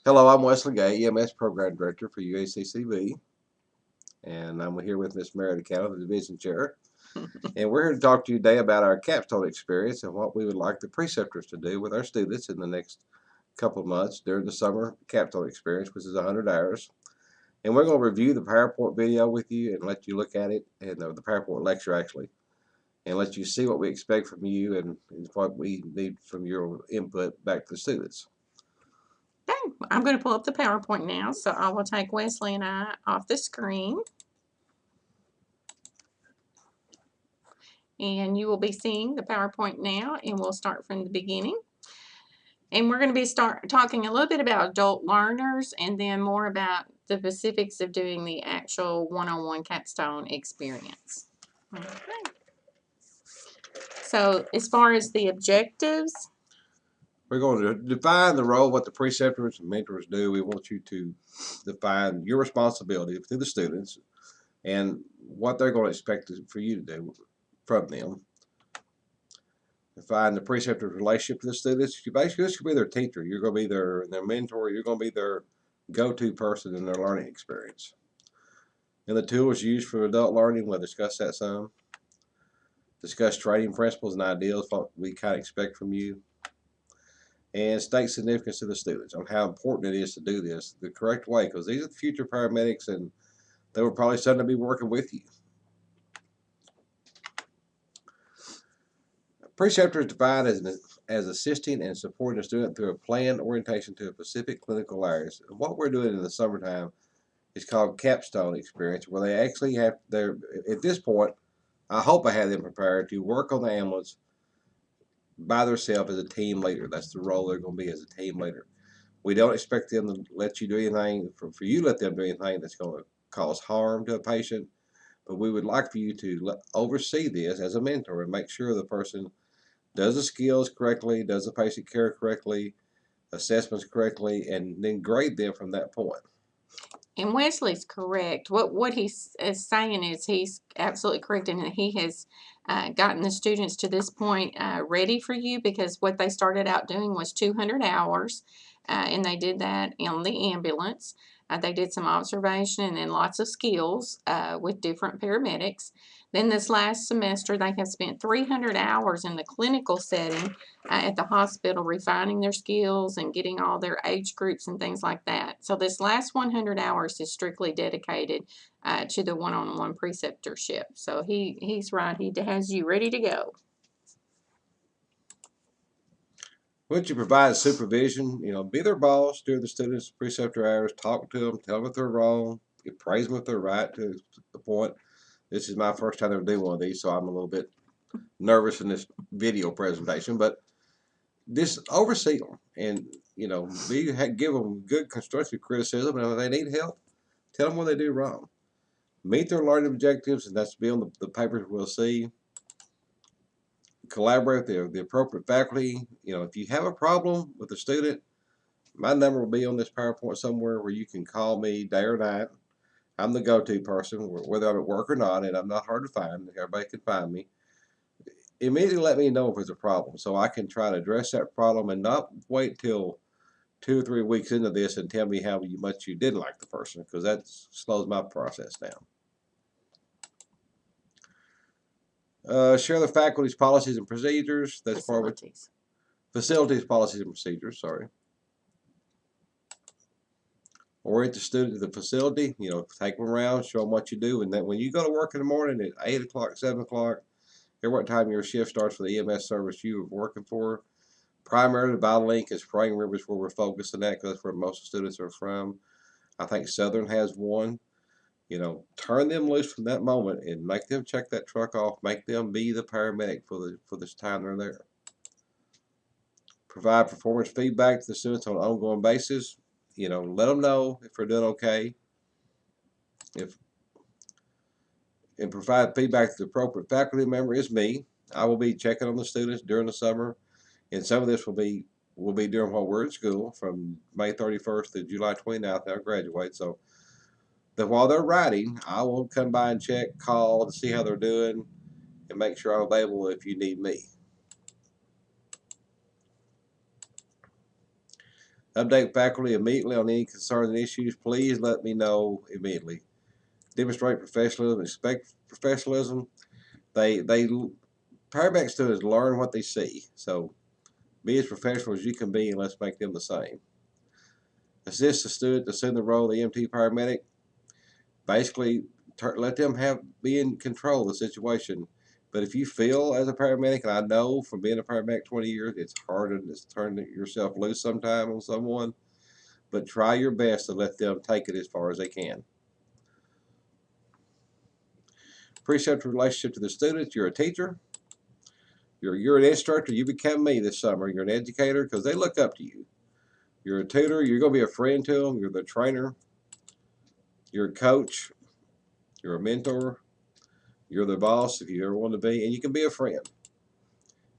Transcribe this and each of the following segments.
Hello, I'm Wesley Gay, EMS Program Director for UACCB, and I'm here with Miss Meredith Cannon, the Division Chair. And we're here to talk to you today about our capstone experience and what we would like the preceptors to do with our students in the next couple of months during the summer capstone experience, which is 100 hours. And we're going to review the PowerPoint video with you and let you look at it, and the PowerPoint lecture actually, and let you see what we expect from you and what we need from your input back to the students. Okay, I'm going to pull up the PowerPoint now, so I will take Wesley and I off the screen. And you will be seeing the PowerPoint now, and we'll start from the beginning. And we're going to be talking a little bit about adult learners and then more about the specifics of doing the actual one-on-one capstone experience. Okay. So as far as the objectives, we're going to define the role, what the preceptors and mentors do. We want you to define your responsibility to the students and what they're going to expect for you to do from them. Define the preceptor's relationship to the students. You basically, this could be their teacher. You're going to be their mentor. You're going to be their go-to person in their learning experience. And the tools used for adult learning, we'll discuss that some. Discuss training principles and ideals, what we kind of expect from you. And state significance to the students on how important it is to do this the correct way, because these are the future paramedics and they will probably suddenly be working with you. Preceptor is defined as assisting and supporting a student through a planned orientation to a specific clinical areas. What we're doing in the summertime is called capstone experience, where they actually have their, at this point, I hope I have them prepared to work on the ambulance by themselves as a team leader. That's the role they're going to be as a team leader. We don't expect them to let you do anything, for you to let them do anything that's going to cause harm to a patient, but we would like for you to oversee this as a mentor and make sure the person does the skills correctly, does the patient care correctly, assessments correctly, and then grade them from that point. and Wesley's correct. What he's saying is he's absolutely correct, and he has gotten the students to this point ready for you, because what they started out doing was 200 hours, and they did that in the ambulance. They did some observation and then lots of skills with different paramedics. Then this last semester, they have spent 300 hours in the clinical setting at the hospital, refining their skills and getting all their age groups and things like that. So this last 100 hours is strictly dedicated to the one-on-one preceptorship. So he's right. He has you ready to go. Once you provide supervision, be their boss during the students' preceptor hours, talk to them, tell them if they're wrong, praise them if they're right to the point. This is my first time ever doing one of these, so I'm a little bit nervous in this video presentation, but just oversee them and, give them good constructive criticism, and if they need help, tell them what they do wrong. Meet their learning objectives, and that's be on the papers we'll see. Collaborate with the appropriate faculty. If you have a problem with a student, my number will be on this PowerPoint somewhere where you can call me day or night. I'm the go-to person, whether I'm at work or not, and I'm not hard to find. Everybody can find me. Immediately let me know if there's a problem so I can try to address that problem and not wait till 2 or 3 weeks into this and tell me how much you didn't like the person, because that slows my process down. Share the faculty's policies and procedures. That's Facilities. Facilities, policies, and procedures, sorry. Orient the student to the facility, take them around, show them what you do. And then when you go to work in the morning at 8 o'clock, 7 o'clock, every what time your shift starts for the EMS service you are working for. Primarily, Vital Link is Spring River is where we're focusing at, because that's where most of the students are from. I think Southern has one. Turn them loose from that moment and make them check that truck off. Make them be the paramedic for this time they're there. Provide performance feedback to the students on an ongoing basis. Let them know if they're doing okay. And provide feedback to the appropriate faculty member is me. I will be checking on the students during the summer, and some of this will be during while we're in school from May 31st to July 29th. They'll graduate, so that while they're writing, I will come by and check, call to see how they're doing, and make sure I'm available if you need me. Update faculty immediately on any concerns and issues. Please let me know immediately. Demonstrate professionalism. Expect professionalism. They paramedic students learn what they see. So be as professional as you can be, and let's make them the same. Assist the student to assume the role of the EMT paramedic. Basically, let them be in control of the situation. But if you feel as a paramedic, and I know from being a paramedic 20 years, it's hard to turn yourself loose sometime on someone, but try your best to let them take it as far as they can. Preceptor relationship to the students. You're a teacher. You're an instructor. You become me this summer. You're an educator because they look up to you. You're a tutor. You're going to be a friend to them. You're the trainer. You're a coach. You're a mentor. You're the boss if you ever want to be, and you can be a friend.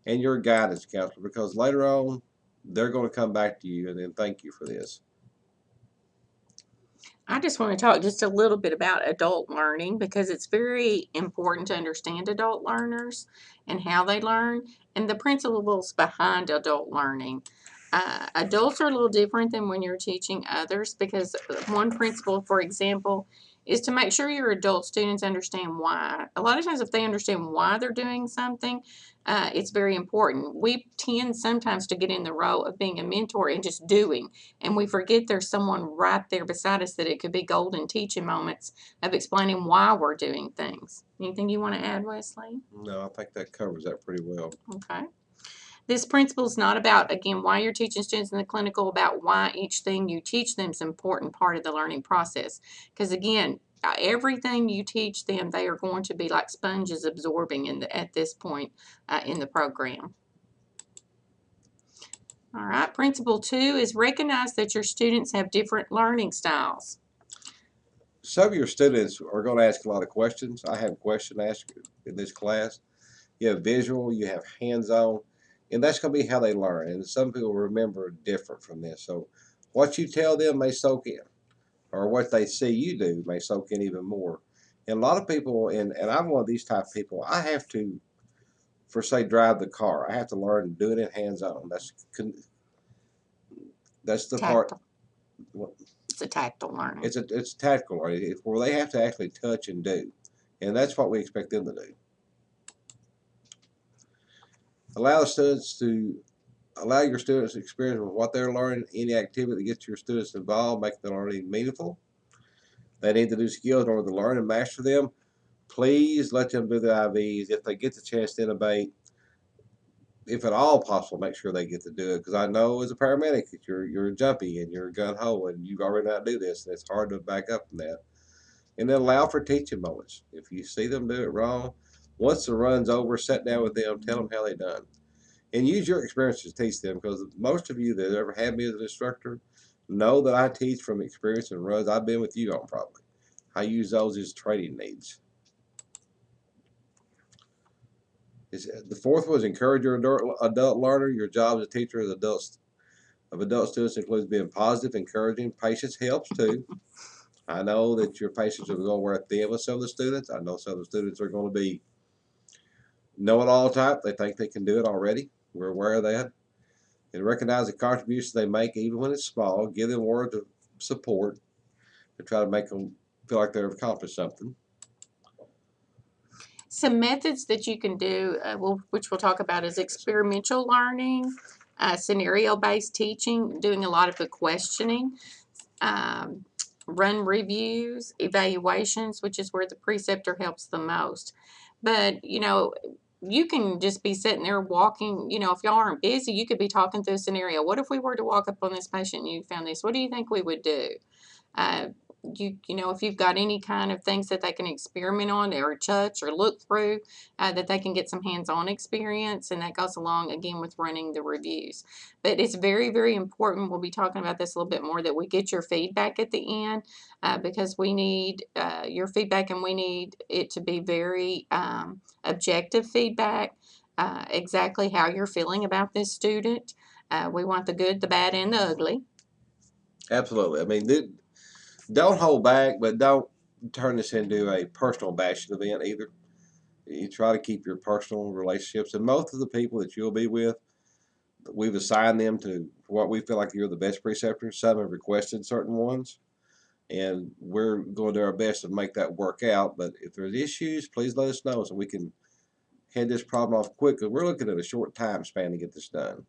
And you're a guidance counselor because later on they're going to come back to you and then thank you for this. I just want to talk just a little bit about adult learning because it's very important to understand adult learners and how they learn and the principles behind adult learning. Adults are a little different than when you're teaching others because one principle, for example, is to make sure your adult students understand why. A lot of times, if they understand why they're doing something, it's very important. We tend sometimes to get in the role of being a mentor and just doing, and we forget there's someone right there beside us that it could be golden teaching moments of explaining why we're doing things. Anything you want to add, Wesley? No, I think that covers that pretty well. Okay. This principle is not about, again, why you're teaching students in the clinical, about why each thing you teach them is an important part of the learning process. Because, again, everything you teach them, they are going to be like sponges absorbing at this point in the program. All right, principle 2 is recognize that your students have different learning styles. Some of your students are going to ask a lot of questions. I have a question to ask in this class. You have visual, you have hands-on, and that's going to be how they learn. And some people remember different from this. So what you tell them may soak in, or what they see you do may soak in even more. And a lot of people, and I'm one of these type of people, I have to, for say, drive the car, I have to learn doing it hands-on. That's the part. It's a tactile learning. It's tactical learning, where they have to actually touch and do, and that's what we expect them to do. Allow your students to experience with what they're learning. Any activity that gets your students involved, make the learning meaningful. They need to do skills in order to learn and master them. Please let them do the IVs if they get the chance to intubate. If at all possible, make sure they get to do it, because I know as a paramedic that you're jumpy and you're gun ho and you've already not do this, and it's hard to back up from that. And then allow for teaching moments. If you see them do it wrong, once the run's over, sit down with them, tell them how they done, and use your experience to teach them. Because most of you that ever had me as an instructor know that I teach from experience and runs I've been with you on probably. I use those as training needs. The fourth was encourage your adult learner. Your job as a teacher of adult students includes being positive, encouraging. Patience helps too. I know that your patients are going to wear thin with some of the students. I know some of the students are going to be know-it-all type. They think they can do it already. We're aware of that. And recognize the contributions they make, even when it's small. Give them words of support to try to make them feel like they've accomplished something. Some methods that you can do, which we'll talk about, is experiential learning, scenario-based teaching, doing a lot of the questioning, run reviews, evaluations, which is where the preceptor helps the most. But, you can just be sitting there walking, if y'all aren't busy, you could be talking through a scenario. What if we were to walk up on this patient and you found this? What do you think we would do? If you've got any kind of things that they can experiment on or touch or look through, that they can get some hands-on experience, and that goes along again with running the reviews. But it's very, very important, we'll be talking about this a little bit more, that we get your feedback at the end, because we need your feedback, and we need it to be very objective feedback, exactly how you're feeling about this student. We want the good, the bad, and the ugly. Absolutely. I mean, don't hold back, but don't turn this into a personal bashing event either. You try to keep your personal relationships, and most of the people that you'll be with, we've assigned them to for what we feel like you're the best preceptors. Some have requested certain ones, and we're going to do our best to make that work out. But if there's issues, please let us know so we can head this problem off quick, because we're looking at a short time span to get this done.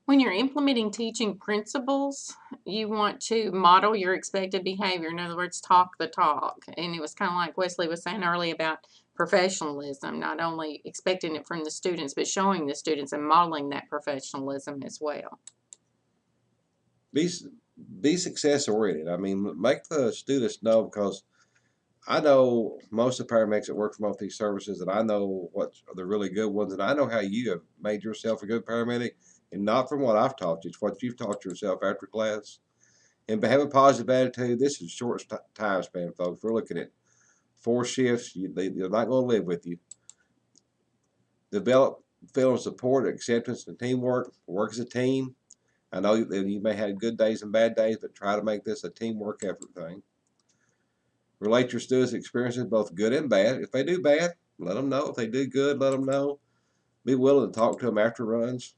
When you're implementing teaching principles, you want to model your expected behavior. In other words, talk the talk. And it was kind of like Wesley was saying earlier about professionalism, not only expecting it from the students, but showing the students and modeling that professionalism as well. Be success oriented. I mean, make the students know, because I know most of the paramedics that work for most of these services, and I know what are the really good ones, and I know how you have made yourself a good paramedic, and not from what I've taught you, it's what you've taught yourself after class. And have a positive attitude. This is short time span, folks. We're looking at 4 shifts. They're not going to live with you. Develop feeling of support, acceptance, and teamwork. Work as a team. I know you may have good days and bad days, but try to make this a teamwork effort thing. Relate your students' experiences, both good and bad. If they do bad, let them know. If they do good, let them know. Be willing to talk to them after runs.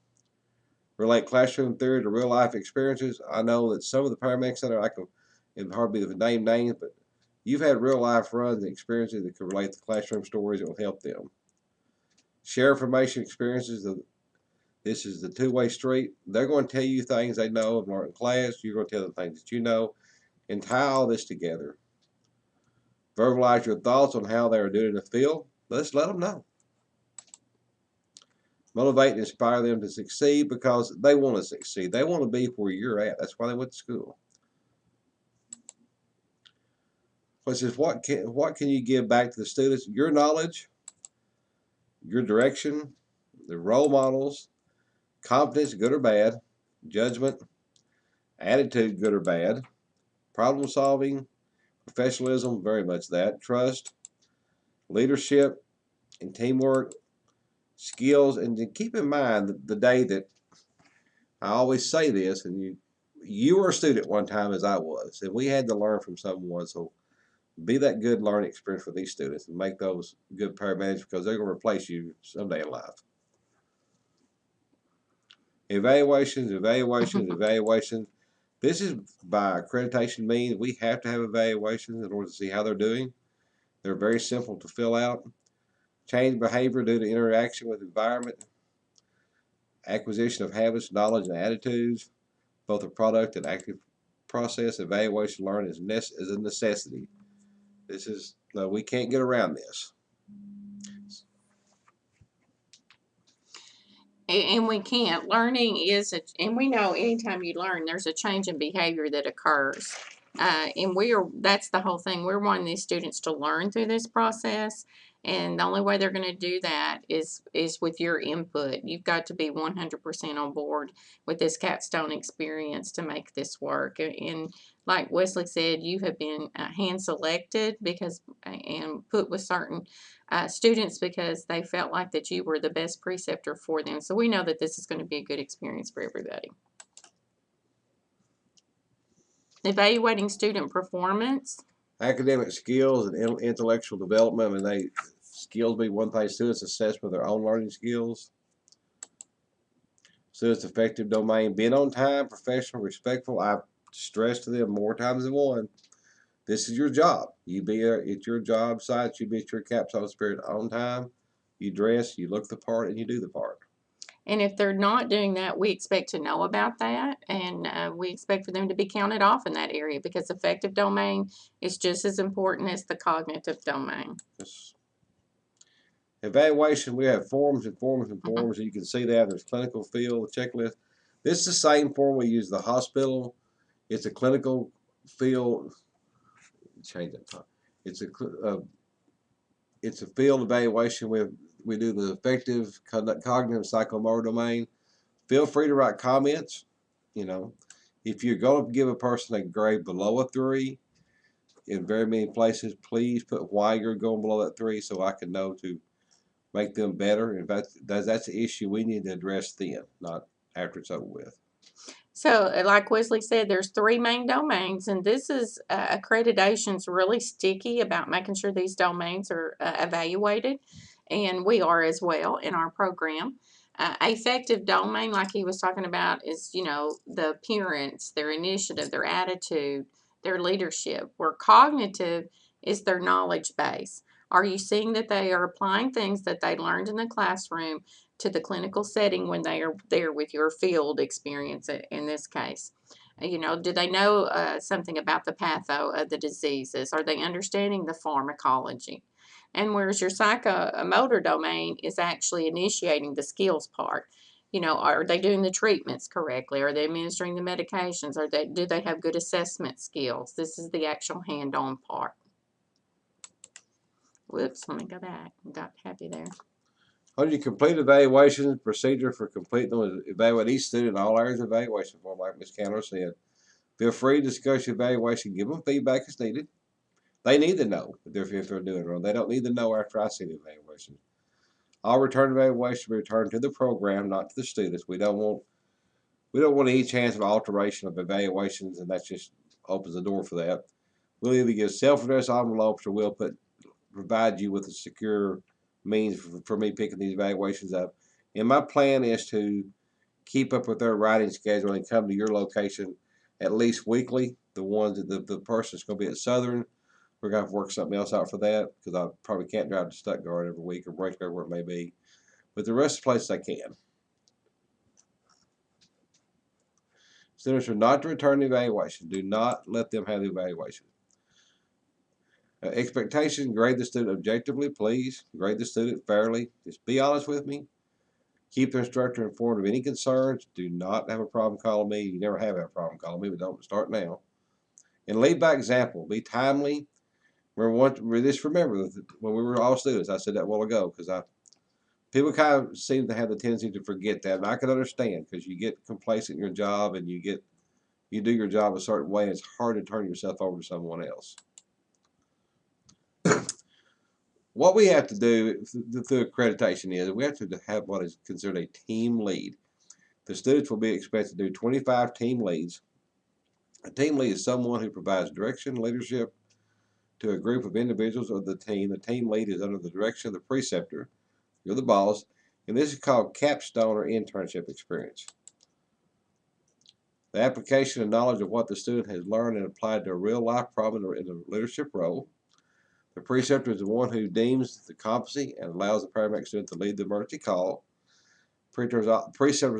Relate classroom theory to real life experiences. I know that some of the paramedics that are, it'd hardly be name names, but you've had real life runs and experiences that can relate to classroom stories that will help them. Share information experiences. This is the two-way street. They're going to tell you things they know and learn in class. You're going to tell them things that you know, and tie all this together. Verbalize your thoughts on how they are doing in the field. Let's let them know. Motivate and inspire them to succeed, because they want to succeed. They want to be where you're at. That's why they went to school. Which is what can you give back to the students? Your knowledge, your direction, the role models, competence, good or bad, judgment, attitude, good or bad, problem solving, professionalism, very much that, trust, leadership, and teamwork, skills. And to keep in mind the day that I always say this, and you were a student one time as I was, and we had to learn from someone. So be that good learning experience for these students and make those good paramedics, because they're going to replace you someday in life. Evaluations, evaluations, evaluations. This is by accreditation means we have to have evaluations in order to see how they're doing. They're very simple to fill out. Change behavior due to interaction with environment. Acquisition of habits, knowledge, and attitudes. Both a product and active process. Evaluation learning is a necessity. This is, no, we can't get around this. And we can't. Learning is, and we know anytime you learn, there's a change in behavior that occurs. And that's the whole thing. We're wanting these students to learn through this process. And the only way they're going to do that is with your input. You've got to be 100% on board with this capstone experience to make this work. And like Wesley said, you have been hand selected and put with certain students because they felt like that you were the best preceptor for them. So we know that this is going to be a good experience for everybody. Evaluating student performance. Academic skills and intellectual development. I mean, skills be one thing. Students assessment of their own learning skills. Students' effective domain. Being on time, professional, respectful. I've stressed to them more times than one. This is your job. It's your job site. You be at your capstone spirit on time. You dress, you look the part, and you do the part. And if they're not doing that, we expect to know about that, and we expect for them to be counted off in that area, because affective domain is just as important as the cognitive domain. Yes. Evaluation, we have forms and forms and forms. You can see that there's clinical field, checklist. This is the same form we use in the hospital. It's a clinical field. Change that time. It's a field evaluation. We do the affective, cognitive, psychomotor domain. Feel free to write comments. You know, if you're going to give a person a grade below a 3 in very many places, please put why you're going below that 3 so I can know to make them better. In fact, that's the issue we need to address then, not after it's over with. So, like Wesley said, there's 3 main domains, and this is accreditation's really sticky about making sure these domains are evaluated, and we are as well in our program. Affective domain, like he was talking about, is, the appearance, their initiative, their attitude, their leadership. Where cognitive is their knowledge base. Are you seeing that they are applying things that they learned in the classroom to the clinical setting when they are there with your field experience in this case? Do they know something about the patho of the diseases? Are they understanding the pharmacology? And whereas your psychomotor domain is actually initiating the skills part. Are they doing the treatments correctly? Are they administering the medications? Do they have good assessment skills? This is the actual hand-on part. Whoops, let me go back. Got happy there. How do you complete evaluations? Procedure for completing them. Evaluate each student in all areas of evaluation form, like Ms. Candler said. Feel free to discuss your evaluation. Give them feedback as needed. They need to know if they're doing it wrong. They don't need to know after I see the evaluation. All return evaluation will be returned to the program, not to the students. We don't want any chance of alteration of evaluations, and that just opens the door for that. We'll either give self-addressed envelopes, or we'll provide you with a secure means for me picking these evaluations up. And my plan is to keep up with their writing schedule and come to your location at least weekly. The ones that the person's going to be at Southern, we're going to have to work something else out for that, because I probably can't drive to Stuttgart every week or Breaker, where it may be. But the rest of the places I can. Students are not to return the evaluation. Do not let them have the evaluation. Expectation, grade the student objectively, please. Grade the student fairly. Just be honest with me. Keep the instructor informed of any concerns. Do not have a problem calling me. You never have had a problem calling me, but don't start now. And lead by example. Be timely. Remember when we were all students, I said that a while ago, because people kind of seem to have the tendency to forget that, and I can understand, because you get complacent in your job and you do your job a certain way, and it's hard to turn yourself over to someone else. What we have to do through accreditation is we have to have what is considered a team lead. The students will be expected to do 25 team leads. A team lead is someone who provides direction, leadership to a group of individuals of the team. The team lead is under the direction of the preceptor. You're the boss, and this is called capstone or internship experience. The application and knowledge of what the student has learned and applied to a real-life problem in a leadership role. The preceptor is the one who deems the competency and allows the paramedic student to lead the emergency call. Preceptors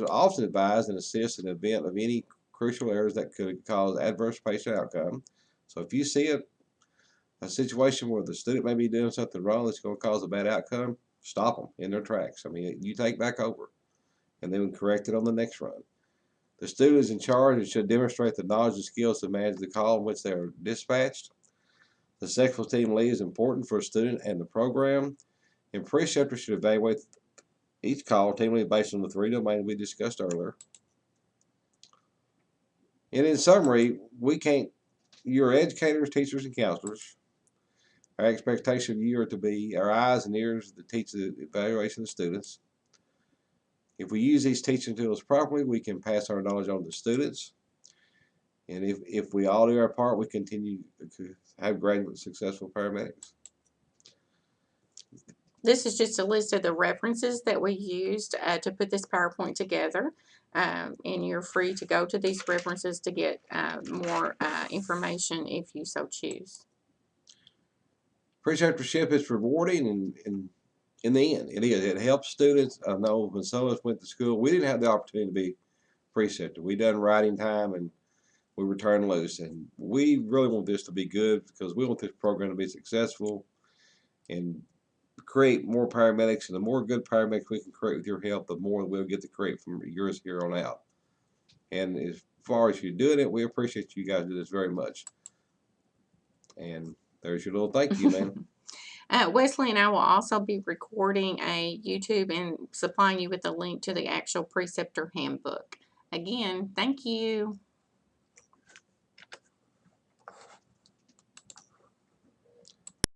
often advise and assist in the event of any crucial errors that could cause adverse patient outcome. So if you see a situation where the student may be doing something wrong that's going to cause a bad outcome, stop them in their tracks. I mean, you take back over and then correct it on the next run. The student is in charge and should demonstrate the knowledge and skills to manage the call in which they are dispatched. The sexual team lead is important for a student and the program, and preceptors should evaluate each call team lead based on the 3 domains we discussed earlier. And in summary, you're educators, teachers, and counselors. Our expectation of you are to be our eyes and ears to teach the evaluation of students. If we use these teaching tools properly, we can pass our knowledge on to students. And if we all do our part, we continue to have great, successful paramedics. This is just a list of the references that we used to put this PowerPoint together. And you're free to go to these references to get more information if you so choose. Preceptorship is rewarding, and in the end, it is. It helps students. I know when some of us went to school, we didn't have the opportunity to be preceptor. We done writing time and we were turned loose. And we really want this to be good, because we want this program to be successful and create more paramedics. And the more good paramedics we can create with your help, the more we'll get to create from yours here on out. And as far as you doing it, we appreciate you guys do this very much. And there's your little thank you, man. Wesley and I will also be recording a YouTube and supplying you with a link to the actual Preceptor handbook. Again, thank you.